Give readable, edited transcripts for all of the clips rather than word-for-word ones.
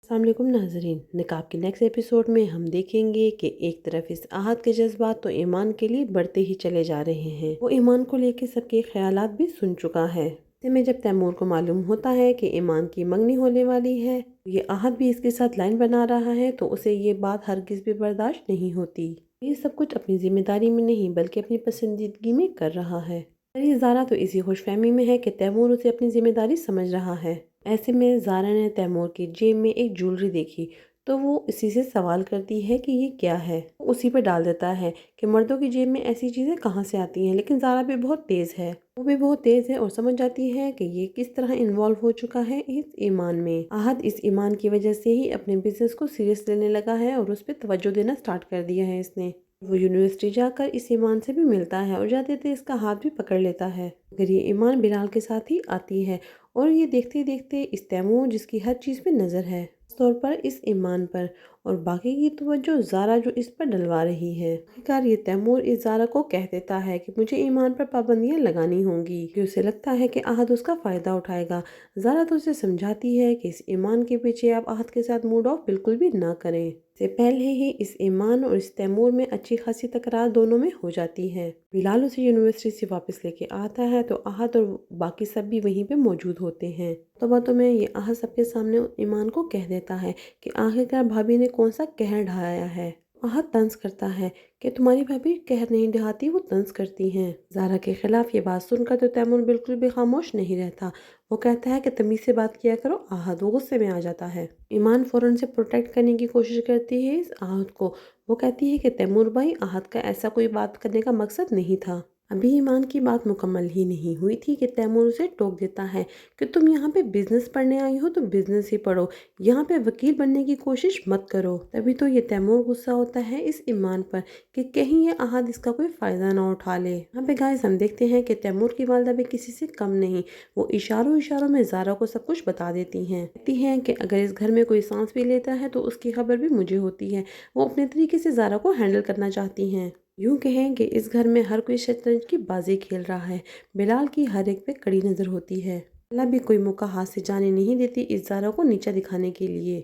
السلام علیکم ناظرین، نقاب کے نیکسٹ ایپیسوڈ میں ہم دیکھیں گے کہ ایک طرف اس احد کے جذبات تو ایمان کے لیے بڑھتے ہی چلے جا رہے ہیں۔ وہ ایمان کو لے کے سب کے خیالات بھی سن چکا ہے۔ ایسے میں جب تیمور کو معلوم ہوتا ہے کہ ایمان کی منگنی ہونے والی ہے، یہ احد بھی اس کے ساتھ لائن بنا رہا ہے، تو اسے یہ بات ہرگز بھی برداشت نہیں ہوتی۔ یہ سب کچھ اپنی ذمہ داری میں نہیں بلکہ اپنی پسندیدگی میں کر رہا ہے۔ اور زارا تو اسی خوش فہمی میں ہے کہ تیمور اسے اپنی ذمہ داری سمجھ رہا ہے۔ ایسے میں زارا نے تیمور کی جیب میں ایک جولری دیکھی تو وہ اسی سے سوال کرتی ہے کہ یہ کیا ہے۔ وہ اسی پہ ڈال دیتا ہے کہ مردوں کی جیب میں ایسی چیزیں کہاں سے آتی ہیں، لیکن زارا بھی بہت تیز ہے۔ وہ بھی بہت تیز ہے اور سمجھ جاتی ہے کہ یہ کس طرح انوالو ہو چکا ہے اس ایمان میں۔ احد اس ایمان کی وجہ سے ہی اپنے بزنس کو سیریس لینے لگا ہے اور اس پہ توجہ دینا سٹارٹ کر دیا ہے اس نے۔ وہ یونیورسٹی جا کر اس ایمان سے بھی ملتا ہے اور جاتے تھے اس کا ہاتھ بھی پکڑ لیتا ہے، مگر یہ ایمان بلال کے ساتھ ہی آتی ہے اور یہ دیکھتے دیکھتے اس تیمور جس کی ہر چیز پہ نظر ہے، خاص طور پر اس ایمان پر، اور باقی کی توجہ زارا جو اس پر ڈلوا رہی ہے۔ آخرکار یہ تیمور اس زارا کو کہہ دیتا ہے کہ مجھے ایمان پر پابندیاں لگانی ہوں گی، کہ اسے لگتا ہے کہ احد اس کا فائدہ اٹھائے گا۔ زارا تو اسے سمجھاتی ہے کہ اس ایمان کے پیچھے آپ احد کے ساتھ موڈ آف بالکل بھی نہ کریں۔ اس سے پہلے ہی اس ایمان اور اس تیمور میں اچھی خاصی تکرار دونوں میں ہو جاتی ہے۔ بلال اسے یونیورسٹی سے واپس لے کے آتا ہے تو احد اور باقی سب بھی وہیں پہ موجود ہوتے ہیں۔ تو باتوں میں یہ احد سب کے سامنے ایمان کو کہہ دیتا ہے کہ آخرکار بھابھی نے کون سا قہر ڈھایا ہے۔ احد طنز کرتا ہے کہ تمہاری بھابھی قہر نہیں ڈھاتی، وہ طنز کرتی ہیں۔ زارا کے خلاف یہ بات سن کر تو تیمور بالکل بھی خاموش نہیں رہتا۔ وہ کہتا ہے کہ تمیز سے بات کیا کرو احد، وہ غصے میں آ جاتا ہے۔ ایمان فوراً سے پروٹیکٹ کرنے کی کوشش کرتی ہے اس احد کو۔ وہ کہتی ہے کہ تیمور بھائی، احد کا ایسا کوئی بات کرنے کا مقصد نہیں تھا۔ ابھی ایمان کی بات مکمل ہی نہیں ہوئی تھی کہ تیمور اسے ٹوک دیتا ہے کہ تم یہاں پہ بزنس پڑھنے آئی ہو تو بزنس ہی پڑھو، یہاں پہ وکیل بننے کی کوشش مت کرو۔ تبھی تو یہ تیمور غصہ ہوتا ہے اس ایمان پر کہ کہیں یہ احد اس کا کوئی فائدہ نہ اٹھا لے۔ یہاں پہ گائز ہم دیکھتے ہیں کہ تیمور کی والدہ بھی کسی سے کم نہیں، وہ اشاروں میں زارا کو سب کچھ بتا دیتی ہیں۔ کہتی ہیں کہ اگر اس گھر میں کوئی سانس بھی لیتا ہے تو اس کی خبر بھی مجھے ہوتی ہے۔ وہ اپنے طریقے سے زارا کو ہینڈل کرنا چاہتی ہیں۔ یوں کہیں کہ اس گھر میں ہر کوئی شطرنج کی بازی کھیل رہا ہے، بلال کی ہر ایک پہ کڑی نظر ہوتی ہے۔ اللہ بھی کوئی موقع ہاتھ سے جانے نہیں دیتی اس زارا کو نیچا دکھانے کے لیے،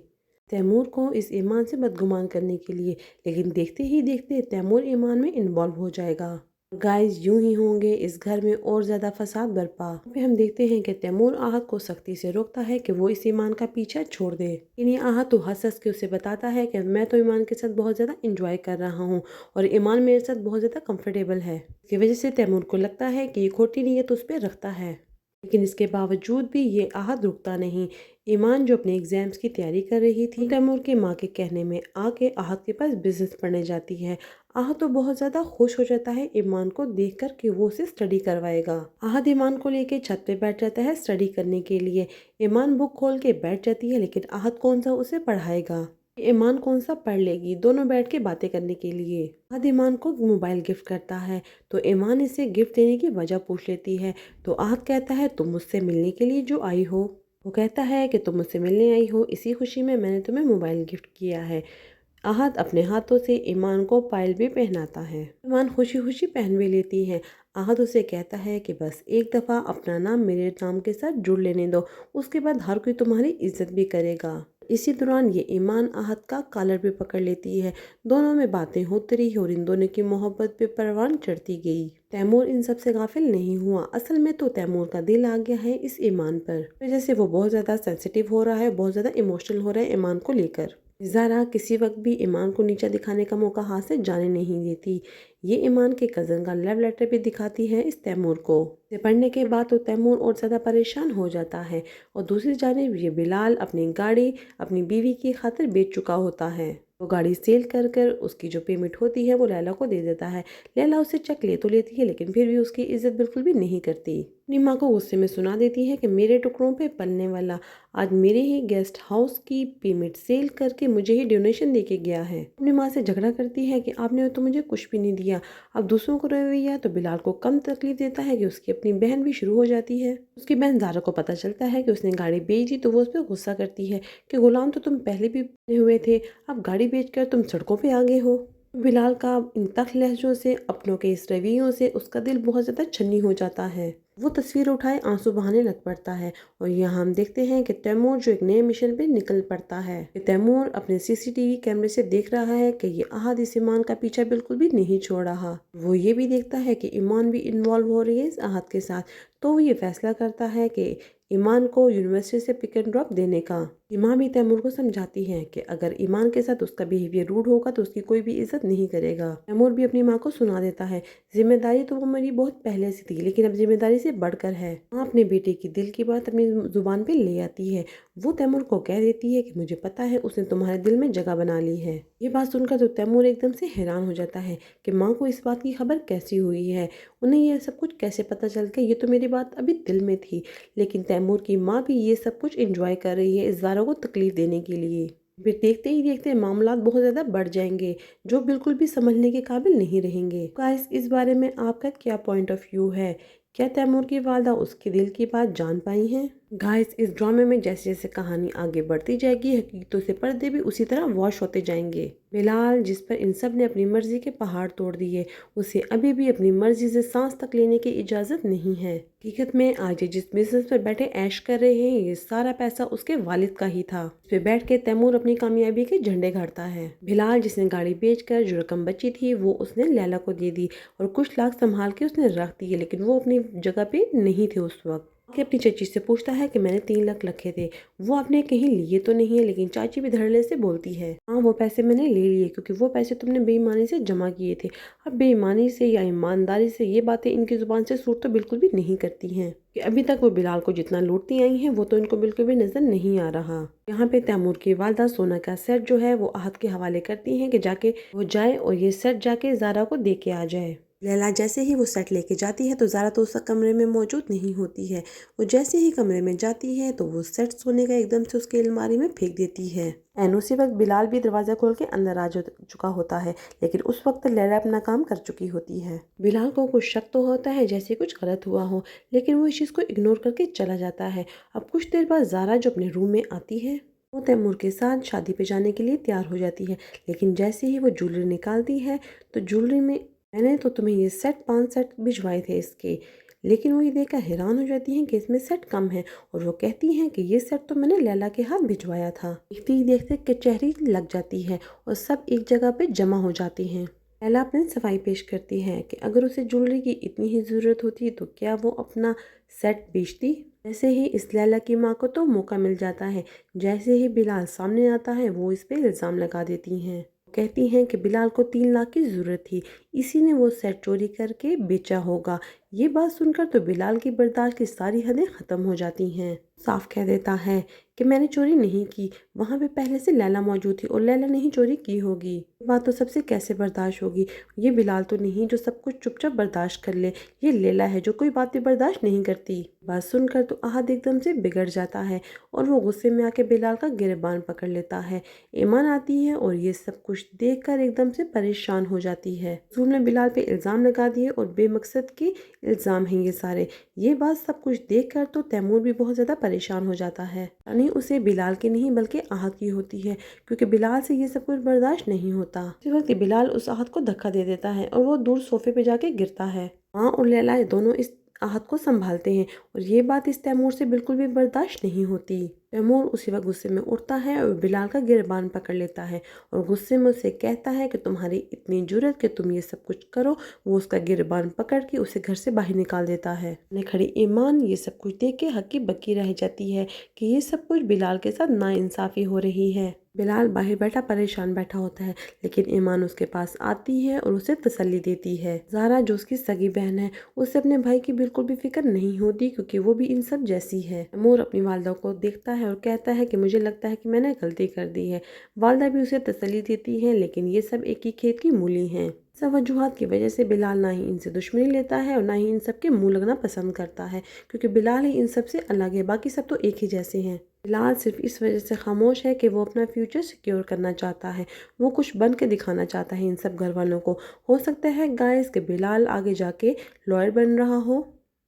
تیمور کو اس ایمان سے بدگمان کرنے کے لیے، لیکن دیکھتے ہی دیکھتے تیمور ایمان میں انوالو ہو جائے گا۔ گائز یوں ہی ہوں گے اس گھر میں اور زیادہ فساد برپا۔ پھر ہم دیکھتے ہیں کہ تیمور احد کو سختی سے روکتا ہے کہ وہ اس ایمان کا پیچھا چھوڑ دے، لیکن احد تو ہنس ہنس کے اسے بتاتا ہے کہ میں تو ایمان کے ساتھ بہت زیادہ انجوائے کر رہا ہوں اور ایمان میرے ساتھ بہت زیادہ کمفرٹیبل ہے۔ اس کی وجہ سے تیمور کو لگتا ہے کہ یہ کھوٹی نیت اس پہ رکھتا ہے، لیکن اس کے باوجود بھی یہ احد رکتا نہیں۔ ایمان جو اپنے ایگزامز کی تیاری کر رہی تھی، تیمور کی ماں کے کہنے میں آ کے احد کے پاس بزنس پڑھنے جاتی ہے۔ احد تو بہت زیادہ خوش ہو جاتا ہے ایمان کو دیکھ کر کہ وہ اسے اسٹڈی کروائے گا۔ احد ایمان کو لے کے چھت پہ بیٹھ جاتا ہے اسٹڈی کرنے کے لیے۔ ایمان بک کھول کے بیٹھ جاتی ہے، لیکن احد کون سا اسے پڑھائے گا، ایمان کون سا پڑھ لے گی، دونوں بیٹھ کے باتیں کرنے کے لیے۔ احد ایمان کو موبائل گفٹ کرتا ہے تو ایمان اسے گفٹ دینے کی وجہ پوچھ لیتی ہے، تو احد کہتا ہے تم مجھ سے ملنے کے لیے جو آئی ہو۔ وہ کہتا ہے کہ تم مجھ سے ملنے آئی ہو، اسی خوشی میں نے تمہیں موبائل گفٹ کیا ہے۔ احد اپنے ہاتھوں سے ایمان کو پائل بھی پہناتا ہے، ایمان خوشی خوشی پہن بھی لیتی ہے۔ احد اسے کہتا ہے کہ بس ایک دفعہ اپنا نام میرے نام کے ساتھ جڑ لینے دو، اس کے بعد ہر کوئی تمہاری عزت بھی کرے گا۔ اسی دوران یہ ایمان احد کا کالر بھی پکڑ لیتی ہے، دونوں میں باتیں ہوتی رہی اور ان دونوں کی محبت پہ پروان چڑھتی گئی۔ تیمور ان سب سے غافل نہیں ہوا، اصل میں تو تیمور کا دل آ گیا ہے اس ایمان پر، وجہ سے وہ بہت زیادہ سینسیٹیو ہو رہا ہے، بہت زیادہ ایموشنل ہو رہا ہے ایمان کو لے کر۔ زارا کسی وقت بھی ایمان کو نیچا دکھانے کا موقع ہاتھ سے جانے نہیں دیتی۔ یہ ایمان کے کزن کا لو لیٹر بھی دکھاتی ہے اس تیمور کو۔ اسے پڑھنے کے بعد تو تیمور اور زیادہ پریشان ہو جاتا ہے، اور دوسری جانب یہ بلال اپنی گاڑی اپنی بیوی کی خاطر بیچ چکا ہوتا ہے۔ وہ گاڑی سیل کر کر اس کی جو پیمنٹ ہوتی ہے وہ لیلا کو دے دیتا ہے۔ لیلا اسے چیک لے تو لیتی ہے، لیکن پھر بھی اس کی عزت بالکل بھی نہیں کرتی۔ اپنی ماں کو غصے میں سنا دیتی ہے کہ میرے ٹکڑوں پہ پلنے والا آج میرے ہی گیسٹ ہاؤس کی پیمنٹ سیل کر کے مجھے ہی ڈونیشن دے کے گیا ہے۔ اپنی ماں سے جھگڑا کرتی ہے کہ آپ نے تو مجھے کچھ بھی نہیں دیا، اب دوسروں کو رویہ تو بلال کو کم تکلیف دیتا ہے کہ اس کی اپنی بہن بھی شروع ہو جاتی ہے۔ اس کی بہن زارا کو پتہ چلتا ہے کہ اس نے گاڑی بیچ دی تو وہ اس پہ غصہ کرتی ہے کہ غلام تو تم پہلے بھی بنے ہوئے تھے، اب گاڑی بیچ کر تم سڑکوں پہ آ گئے ہو۔ بلال کا ان تلخ لہجوں سے، اپنوں کے اس رویوں سے اس کا دل بہت زیادہ چھنی ہو جاتا ہے۔ वो तस्वीर उठाए आंसू बहाने लग पड़ता है और यहाँ हम देखते हैं कि तैमूर जो एक नए मिशन पे निकल पड़ता है। तैमूर अपने सीसीटीवी कैमरे से देख रहा है कि ये अहाद इस ईमान का पीछा बिल्कुल भी नहीं छोड़ रहा। वो ये भी देखता है कि ईमान भी इन्वॉल्व हो रही है इस अहाद के साथ, तो वो ये फैसला करता है कि ईमान को यूनिवर्सिटी से पिक एंड ड्रॉप देने का। ईमान भी तैमूर को समझाती है कि अगर ईमान के साथ उसका बिहेवियर रूड होगा तो उसकी कोई भी इज्जत नहीं करेगा। तैमूर भी अपनी माँ को सुना देता है, जिम्मेदारी तो वो मेरी बहुत पहले से थी, लेकिन अब जिम्मेदारी से बढ़कर है। माँ अपने बेटे की दिल की बात अपनी जुबान पे ले आती है। वो तैमूर को कह देती है कि मुझे पता है उसने तुम्हारे दिल में जगह बना ली है। ये बात सुनकर तो तैमूर एकदम से हैरान हो जाता है कि माँ को इस बात की खबर कैसी हुई है, उन्हें यह सब कुछ कैसे पता चल गया, ये तो मेरी बात अभी दिल में थी। लेकिन तैमूर की माँ भी ये सब कुछ एंजॉय कर रही है इस ज़ारा को तकलीफ देने के लिए। फिर देखते ही देखते मामलात बहुत ज़्यादा बढ़ जाएंगे जो बिल्कुल भी संभलने के काबिल नहीं रहेंगे। गाइस, इस बारे में आपका क्या पॉइंट ऑफ व्यू है? क्या तैमूर की वालदा उसके दिल की बात जान पाई हैं? गाइस, इस ड्रामे में जैसे जैसे कहानी आगे बढ़ती जाएगी हकीकतों से पर्दे भी उसी तरह वॉश होते जाएंगे। बिलाल, जिस पर इन सब ने अपनी मर्जी के पहाड़ तोड़ दिए, उसे अभी भी अपनी मर्जी से सांस तक लेने की इजाज़त नहीं है। हकीकत में आज ये जिस बिजनेस पर बैठे ऐश कर रहे हैं, ये सारा पैसा उसके वालिद का ही था। इस पे बैठ के तैमूर अपनी कामयाबी के झंडे गाड़ता है। बिलाल, जिसने गाड़ी बेचकर जो रकम बची थी वो उसने लैला को दे दी और कुछ लाख संभाल के उसने रख दिए, लेकिन वो अपनी जगह पे नहीं थे उस वक्त। कि अपनी चाची से पूछता है कि मैंने 3 लाख रखे थे, वो आपने कहीं लिए तो नहीं है, लेकिन चाची भी धड़ल्ले से बोलती है, हाँ वो पैसे मैंने ले लिए क्योंकि वो पैसे तुमने बेईमानी से जमा किए थे। अब बेईमानी से या ईमानदारी से ये बातें इनकी जुबान से सूट तो बिल्कुल भी नहीं करती हैं कि अभी तक वो बिलाल को जितना लूटती आई हैं वो तो इनको बिल्कुल भी नजर नहीं आ रहा। यहाँ पे तैमूर की वालदा सोना का सेट जो है वो अहद के हवाले करती हैं कि जाके वो जाए और ये सेट जाके ज़ारा को दे के आ जाए। लैला जैसे ही वो सेट लेके जाती है तो ज़ारा तो उस कमरे में मौजूद नहीं होती है। वो जैसे ही कमरे में जाती है तो वो सेट सोने का एकदम से उसके अलमारी में फेंक देती है। एन उसी वक्त बिलाल भी दरवाज़ा खोल के अंदर आ चुका होता है, लेकिन उस वक्त लैला अपना काम कर चुकी होती है। बिलाल को कुछ शक तो होता है जैसे कुछ गलत हुआ हो, लेकिन वो इस चीज़ को इग्नोर करके चला जाता है। अब कुछ देर बाद ज़ारा जो अपने रूम में आती है वो तैमूर के साथ शादी पे जाने के लिए तैयार हो जाती है, लेकिन जैसे ही वो ज्वेलरी निकालती है तो ज्वेलरी में, मैंने तो तुम्हें ये सेट 5 सेट भिजवाए थे इसके, लेकिन वो ये देखकर हैरान हो जाती हैं कि इसमें सेट कम है और वो कहती हैं कि ये सेट तो मैंने लैला के हाथ भिजवाया था। देखते ही देखते कचहरी लग जाती है और सब एक जगह पे जमा हो जाती हैं। लैला अपनी सफाई पेश करती है कि अगर उसे ज्वेलरी की इतनी ही ज़रूरत होती तो क्या वो अपना सेट बेचती। जैसे ही इस लैला की माँ को तो मौका मिल जाता है, जैसे ही बिलाल सामने आता है वो इस पे इल्ज़ाम लगा देती हैं। कहती हैं कि बिलाल को 3 लाख की ज़रूरत थी, इसी ने वो सेट चोरी करके बेचा होगा। ये बात सुनकर तो बिलाल की बर्दाश्त की सारी हदें ख़त्म हो जाती हैं। साफ कह देता है कि मैंने चोरी नहीं की, वहाँ पे पहले से लैला मौजूद थी और लैला ने ही चोरी की होगी। ये बात तो सबसे कैसे बर्दाश्त होगी, ये बिलाल तो नहीं जो सब कुछ चुपचाप बर्दाश्त कर ले, ये लैला है जो कोई बात भी बर्दाश्त नहीं करती। बात सुनकर तो अहद एकदम से बिगड़ जाता है और वो गुस्से में आके बिलाल का गिरबान पकड़ लेता है। ईमान आती है और ये सब कुछ देखकर एकदम से परेशान हो जाती है। रसूल ने बिलाल पे इल्ज़ाम लगा दिए और बेमकसद के इल्ज़ाम हैं ये सारे। ये बात सब कुछ देखकर तो तैमूर भी बहुत ज़्यादा परेशान हो जाता है। यानी उसे बिलाल की नहीं बल्कि अहद की होती है, क्योंकि बिलाल से ये सब कुछ बर्दाश्त नहीं होता। इस वक्त बिलाल उस अहद को धक्का दे देता है और वो दूर सोफे पे जाके गिरता है। माँ और लैला दोनों इस अहद को संभालते हैं और ये बात इस तैमूर से बिल्कुल भी बर्दाश्त नहीं होती। तैमूर उसी वक्त गुस्से में उठता है और बिलाल का गिरबान पकड़ लेता है और गुस्से में उसे कहता है कि तुम्हारी इतनी जुर्रत कि तुम ये सब कुछ करो। वो उसका गिरबान पकड़ के उसे घर से बाहर निकाल देता है। खड़ी ईमान ये सब कुछ देख के हक्की बक्की रह जाती है कि ये सब कुछ बिलाल के साथ नाइंसाफ़ी हो रही है। बिलाल बाहर बैठा परेशान बैठा होता है, लेकिन ईमान उसके पास आती है और उसे तसल्ली देती है। ज़ारा जो उसकी सगी बहन है, उसे अपने भाई की बिल्कुल भी फिक्र नहीं होती क्योंकि वो भी इन सब जैसी है। तैमूर अपनी वालदा को देखता है और कहता है कि मुझे लगता है कि मैंने गलती कर दी है। वालदा भी उसे तसल्ली देती है, लेकिन ये सब एक ही खेत की मूली हैं। सब वजूहात की वजह से बिलाल ना ही इनसे दुश्मनी लेता है और ना ही इन सब के मुंह लगना पसंद करता है, क्योंकि बिलाल ही इन सब से अलग है, बाकी सब तो एक ही जैसे हैं। बिलाल सिर्फ इस वजह से खामोश है कि वो अपना फ्यूचर सिक्योर करना चाहता है, वो कुछ बन के दिखाना चाहता है इन सब घर वालों को। हो सकता है गाइस कि बिलाल आगे जाके लॉयर बन रहा हो।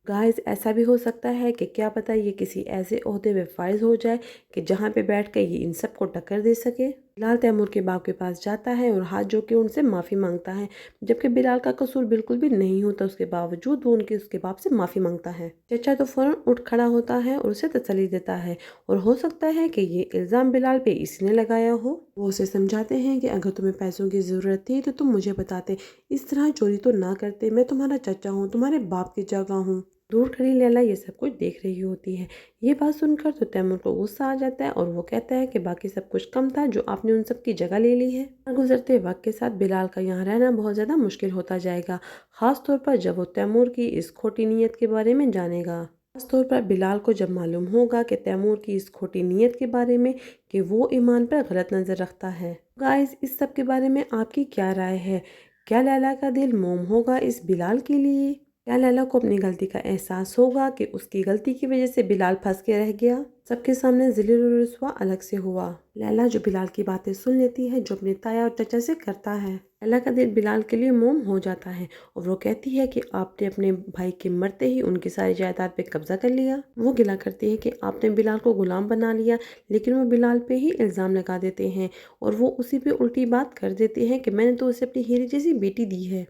गाइस ऐसा भी हो सकता है कि क्या पता ये किसी ऐसे ओहदे में फाइज हो जाए कि जहाँ पे बैठ कर ये इन सब को टक्कर दे सके। बिलाल तैमूर के बाप के पास जाता है और हाथ जोड़ के उनसे माफ़ी मांगता है, जबकि बिलाल का कसूर बिल्कुल भी नहीं होता। उसके बावजूद वो उसके बाप से माफ़ी मांगता है। चचा तो फौरन उठ खड़ा होता है और उसे तसल्ली देता है और हो सकता है कि ये इल्ज़ाम बिलाल पे इसी ने लगाया हो। वो उसे समझाते हैं कि अगर तुम्हें पैसों की ज़रूरत थी तो तुम मुझे बताते, इस तरह चोरी तो ना करते। मैं तुम्हारा चचा हूँ, तुम्हारे बाप की जगह हूँ। दूर खड़ी लैला ये सब कुछ देख रही होती है। ये बात सुनकर तो तैमूर को गुस्सा आ जाता है और वो कहता है कि बाकी सब कुछ कम था जो आपने उन सब की जगह ले ली है। गुजरते वक्त के साथ बिलाल का यहाँ रहना बहुत ज़्यादा मुश्किल होता जाएगा, ख़ास तौर पर जब वो तैमूर की इस खोटी नीयत के बारे में जानेगा। खास तौर पर बिलाल को जब मालूम होगा कि तैमूर की इस खोटी नीयत के बारे में कि वो ईमान पर गलत नज़र रखता है। गाइस इस सब के बारे में आपकी क्या राय है? क्या लैला का दिल मोम होगा इस बिलाल के लिए? क्या लैला को अपनी गलती का एहसास होगा कि उसकी गलती की वजह से बिलाल फंस के रह गया, सबके सामने ज़लील और रुस्वा अलग से हुआ। लैला जो बिलाल की बातें सुन लेती है, जो अपने ताया और चचा से करता है। लैला का दिल बिलाल के लिए मोम हो जाता है और वो कहती है कि आपने अपने भाई के मरते ही उनकी सारी जायदाद पे कब्जा कर लिया। वो गिला करती है कि आपने बिलाल को गुलाम बना लिया, लेकिन वो बिलाल पे ही इल्ज़ाम लगा देते हैं और वो उसी पे उल्टी बात कर देते हैं कि मैंने तो उसे अपनी हीरे जैसी बेटी दी है।